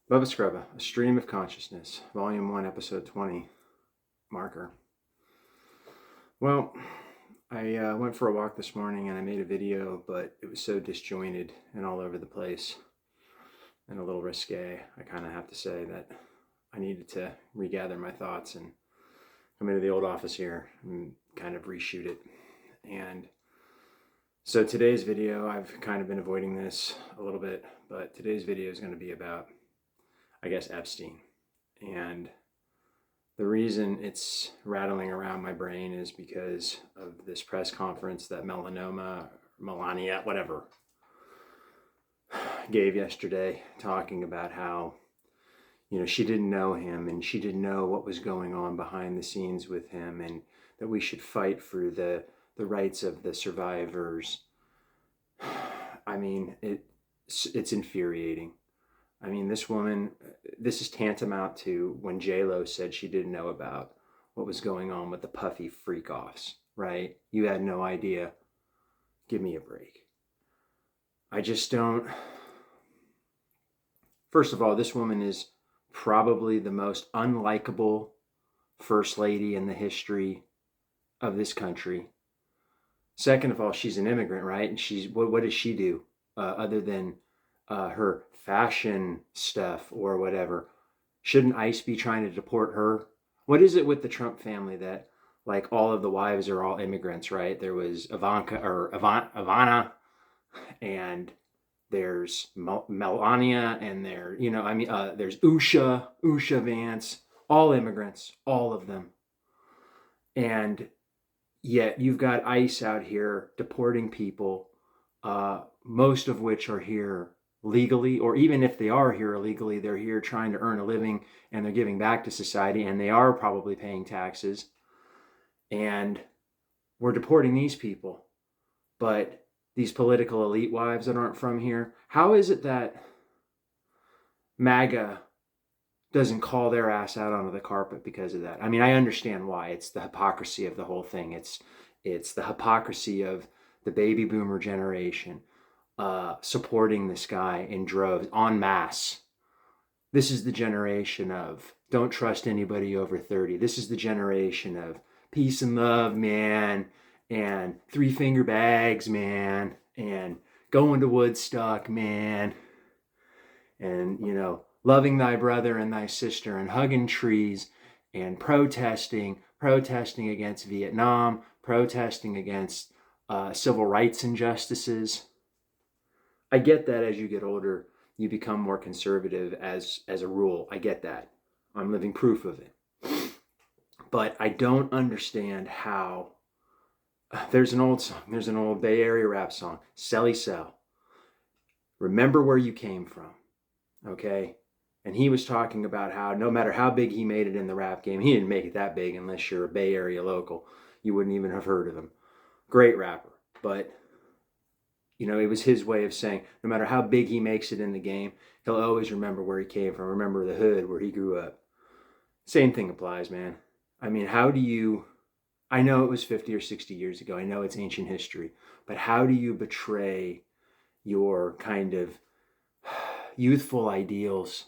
Bubba Scrubba, A Stream of Consciousness, Volume 1, Episode 20, marker. Well, I went for a walk this morning and I made a video, but it was so disjointed and all over the place and a little risque. I kind of have to say that I needed to regather my thoughts and come into the old office here and kind of reshoot it. And so today's video, I've kind of been avoiding this a little bit, but today's video is going to be about, I guess, Epstein. And the reason it's rattling around my brain is because of this press conference that Melania, whatever, gave yesterday, talking about how, she didn't know him and she didn't know what was going on behind the scenes with him, and that we should fight for the rights of the survivors. I mean, it's infuriating. I mean, this woman, this is tantamount to when J-Lo said she didn't know about what was going on with the puffy freak-offs, right? You had no idea. Give me a break. I just don't. First of all, this woman is probably the most unlikable first lady in the history of this country. Second of all, she's an immigrant, right? And what does she do other than her fashion stuff or whatever? Shouldn't ICE be trying to deport her? What is it with the Trump family that, like, all of the wives are all immigrants, right? There was Ivana, and there's Melania, and there's Usha Vance, all immigrants, all of them. And yet you've got ICE out here deporting people, most of which are here legally, or even if they are here illegally, they're here trying to earn a living and they're giving back to society, and they are probably paying taxes. And we're deporting these people. But these political elite wives that aren't from here, how is it that MAGA doesn't call their ass out onto the carpet because of that? I mean, I understand why. It's the hypocrisy of the whole thing. It's the hypocrisy of the baby boomer generation supporting this guy in droves, en masse. This is the generation of don't trust anybody over 30. This is the generation of peace and love, man, and 3-finger bags, man, and going to Woodstock, man, and, loving thy brother and thy sister, and hugging trees, and protesting against Vietnam, protesting against civil rights injustices. I get that as you get older, you become more conservative as a rule. I get that. I'm living proof of it. But I don't understand how. There's an old Bay Area rap song, Selly Sell. Remember where you came from, okay? And he was talking about how no matter how big he made it in the rap game, he didn't make it that big unless you're a Bay Area local. You wouldn't even have heard of him. Great rapper. But, it was his way of saying no matter how big he makes it in the game, he'll always remember where he came from, remember the hood where he grew up. Same thing applies, man. I mean, I know it was 50 or 60 years ago. I know it's ancient history. But how do you betray your kind of youthful ideals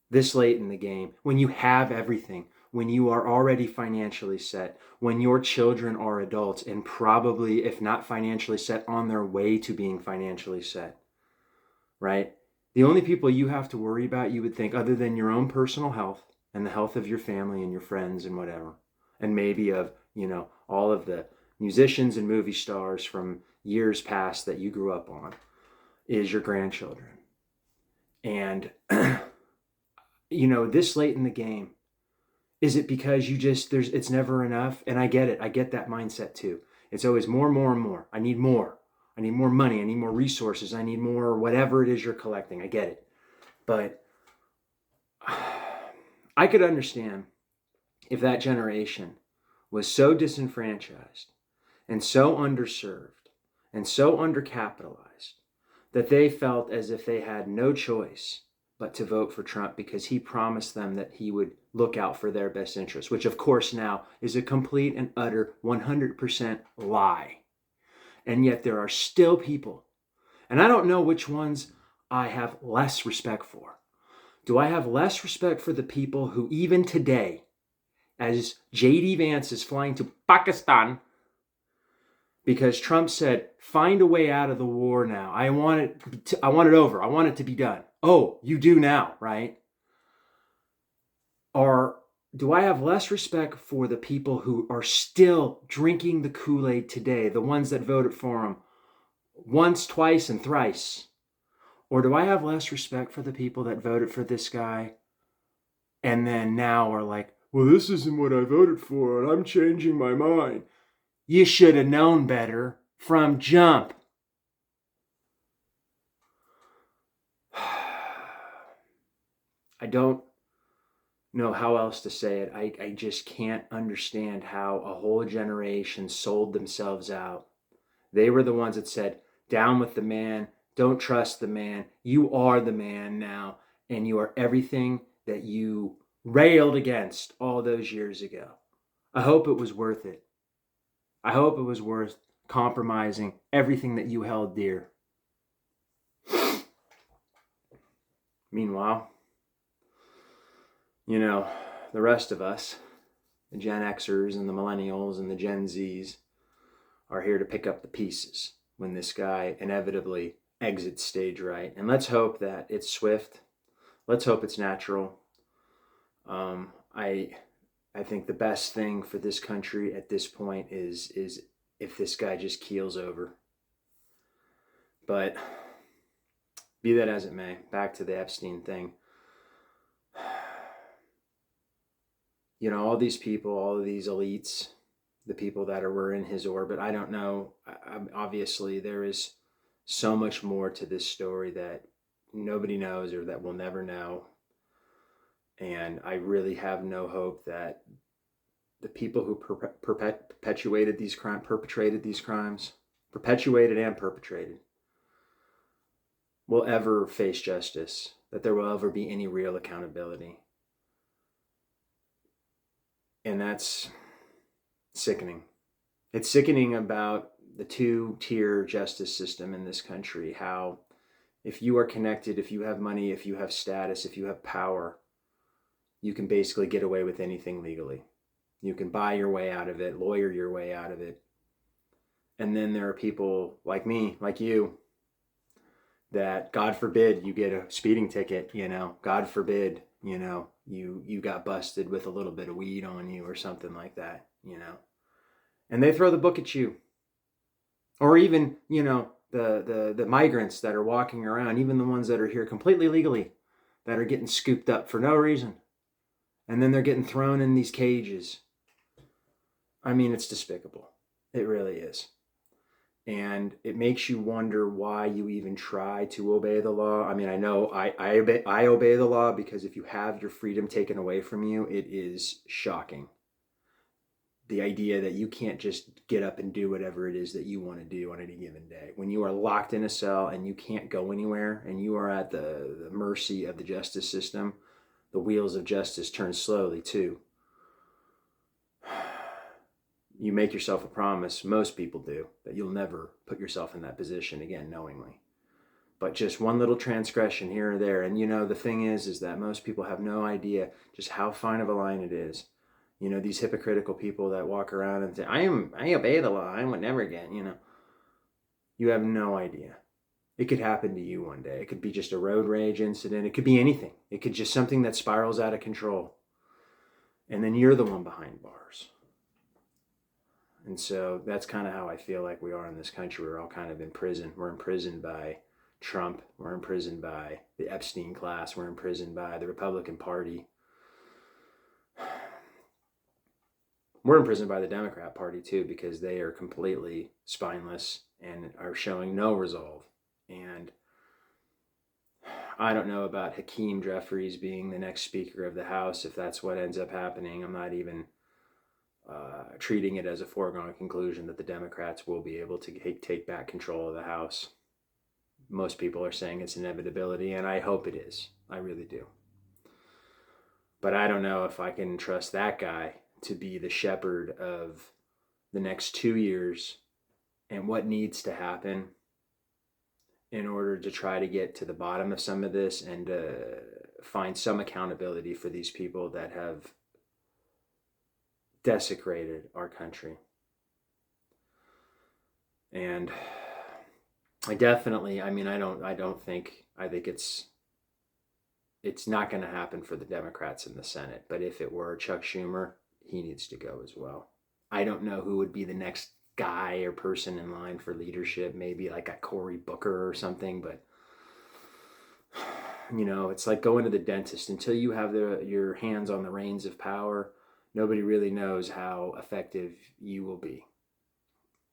this late in the game, when you have everything, when you are already financially set, when your children are adults and probably, if not financially set, on their way to being financially set, right? The only people you have to worry about, you would think, other than your own personal health and the health of your family and your friends and whatever, and maybe of, all of the musicians and movie stars from years past that you grew up on, is your grandchildren. And, this late in the game, is it because it's never enough? And I get it. I get that mindset too. It's always more, more, and more. I need more. I need more money. I need more resources. I need more whatever it is you're collecting. I get it. But I could understand if that generation was so disenfranchised and so underserved and so undercapitalized that they felt as if they had no choice but to vote for Trump because he promised them that he would look out for their best interests, which of course now is a complete and utter 100% lie. And yet there are still people, and I don't know which ones I have less respect for. Do I have less respect for the people who even today, as J.D. Vance is flying to Pakistan because Trump said, find a way out of the war now. I want it over. I want it to be done. Oh, you do now, right? Or do I have less respect for the people who are still drinking the Kool-Aid today, the ones that voted for him once, twice, and thrice? Or do I have less respect for the people that voted for this guy and then now are like, well, this isn't what I voted for and I'm changing my mind? You should have known better from jump. I don't know how else to say it. I just can't understand how a whole generation sold themselves out. They were the ones that said, down with the man, don't trust the man. You are the man now, and you are everything that you railed against all those years ago. I hope it was worth it. I hope it was worth compromising everything that you held dear. Meanwhile, you know, the rest of us, the Gen Xers and the Millennials and the Gen Zs, are here to pick up the pieces when this guy inevitably exits stage right. And let's hope that it's swift. Let's hope it's natural. I think the best thing for this country at this point is if this guy just keels over. But be that as it may, back to the Epstein thing. You know, all these people, all of these elites, the people that were in his orbit, I don't know. Obviously, there is so much more to this story that nobody knows or that we'll never know. And I really have no hope that the people who perpetrated these crimes, will ever face justice, that there will ever be any real accountability. And that's sickening. It's sickening about the two-tier justice system in this country, how if you are connected, if you have money, if you have status, if you have power, you can basically get away with anything legally. You can buy your way out of it, lawyer your way out of it. And then there are people like me, like you, that God forbid you get a speeding ticket, you know, God forbid, you know, you got busted with a little bit of weed on you or something like that, you know. And they throw the book at you. Or even, you know, the migrants that are walking around, even the ones that are here completely legally, that are getting scooped up for no reason. And then they're getting thrown in these cages. I mean, it's despicable. It really is. And it makes you wonder why you even try to obey the law. I mean, I know I obey the law because if you have your freedom taken away from you, it is shocking. The idea that you can't just get up and do whatever it is that you want to do on any given day. When you are locked in a cell and you can't go anywhere and you are at the mercy of the justice system, the wheels of justice turn slowly too. You make yourself a promise, most people do, that you'll never put yourself in that position again knowingly. But just one little transgression here or there. And you know, the thing is that most people have no idea just how fine of a line it is. You know, these hypocritical people that walk around and say, I obey the law, I would never again, you know. You have no idea. It could happen to you one day. It could be just a road rage incident. It could be anything. It could just something that spirals out of control. And then you're the one behind bars. And so that's kind of how I feel like we are in this country. We're all kind of in prison. We're imprisoned by Trump. We're imprisoned by the Epstein class. We're imprisoned by the Republican Party. We're imprisoned by the Democrat Party too, because they are completely spineless and are showing no resolve. And I don't know about Hakeem Jeffries being the next Speaker of the House. If that's what ends up happening, I'm not even treating it as a foregone conclusion that the Democrats will be able to take back control of the House. Most people are saying it's an inevitability, and I hope it is. I really do. But I don't know if I can trust that guy to be the shepherd of the next 2 years and what needs to happen in order to try to get to the bottom of some of this and find some accountability for these people that have desecrated our country. And I definitely, I mean, I think it's not going to happen for the Democrats in the Senate. But if it were Chuck Schumer, he needs to go as well. I don't know who would be the next guy or person in line for leadership. Maybe like a Cory Booker or something. But you know, it's like going to the dentist. Until you have your hands on the reins of power, nobody really knows how effective you will be.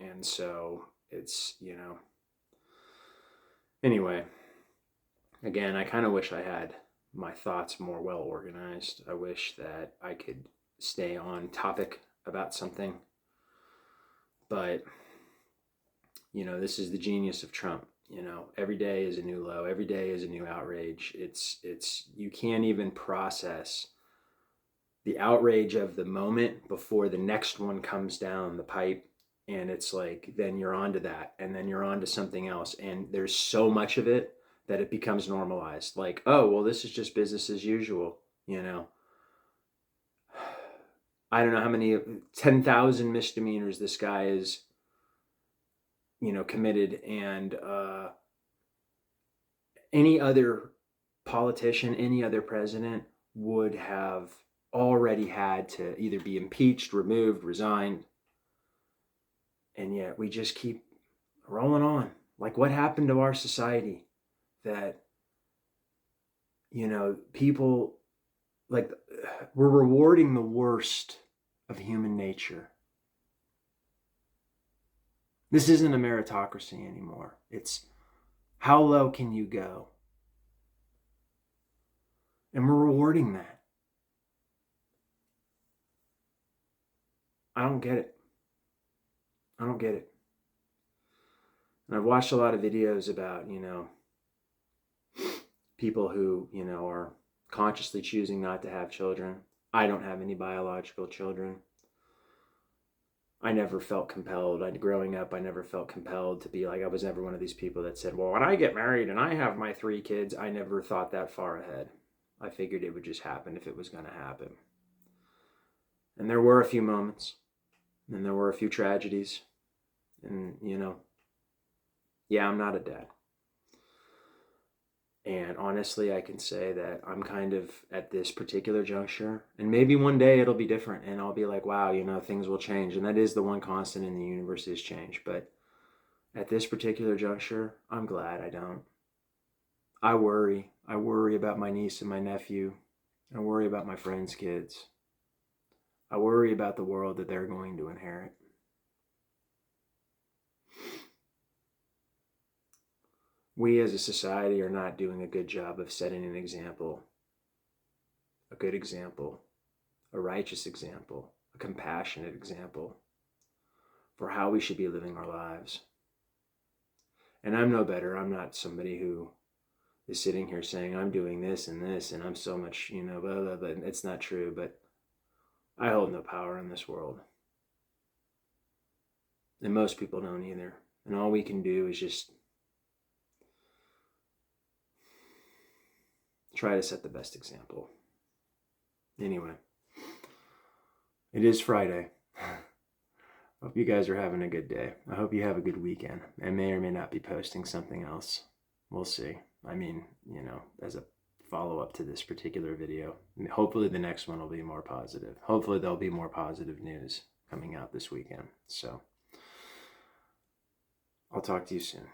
And so it's, you know, anyway, again, I kind of wish I had my thoughts more well organized. I wish that I could stay on topic about something. But, you know, this is the genius of Trump. You know, every day is a new low. Every day is a new outrage. It's you can't even process the outrage of the moment before the next one comes down the pipe. And it's like, then you're on to that. And then you're on to something else. And there's so much of it that it becomes normalized. Like, oh, well, this is just business as usual, you know. I don't know how many, 10,000 misdemeanors this guy is, you know, committed. And any other politician, any other president would have already had to either be impeached, removed, resigned. And yet we just keep rolling on. Like, what happened to our society that, you know, people, like, we're rewarding the worst of human nature. This isn't a meritocracy anymore. It's how low can you go? And we're rewarding that. I don't get it. I don't get it. And I've watched a lot of videos about, you know, people who, you know, are consciously choosing not to have children. I don't have any biological children. I never felt compelled. Growing up, I never felt compelled to be like, I was never one of these people that said, well, when I get married and I have my 3 kids, I never thought that far ahead. I figured it would just happen if it was going to happen. And there were a few moments, and there were a few tragedies. And, you know, yeah, I'm not a dad. And honestly, I can say that I'm kind of at this particular juncture, and maybe one day it'll be different and I'll be like, wow, you know, things will change. And that is the one constant in the universe is change. But at this particular juncture, I'm glad I don't. I worry. I worry about my niece and my nephew. I worry about my friends' kids. I worry about the world that they're going to inherit. We as a society are not doing a good job of setting an example, a good example, a righteous example, a compassionate example for how we should be living our lives. And I'm no better. I'm not somebody who is sitting here saying I'm doing this and I'm so much, you know, blah, blah, blah. It's not true, but I hold no power in this world. And most people don't either. And all we can do is just try to set the best example. Anyway, it is Friday. Hope you guys are having a good day. I hope you have a good weekend. I may or may not be posting something else. We'll see. I mean, you know, as a follow-up to this particular video. Hopefully the next one will be more positive. Hopefully there'll be more positive news coming out this weekend. So I'll talk to you soon.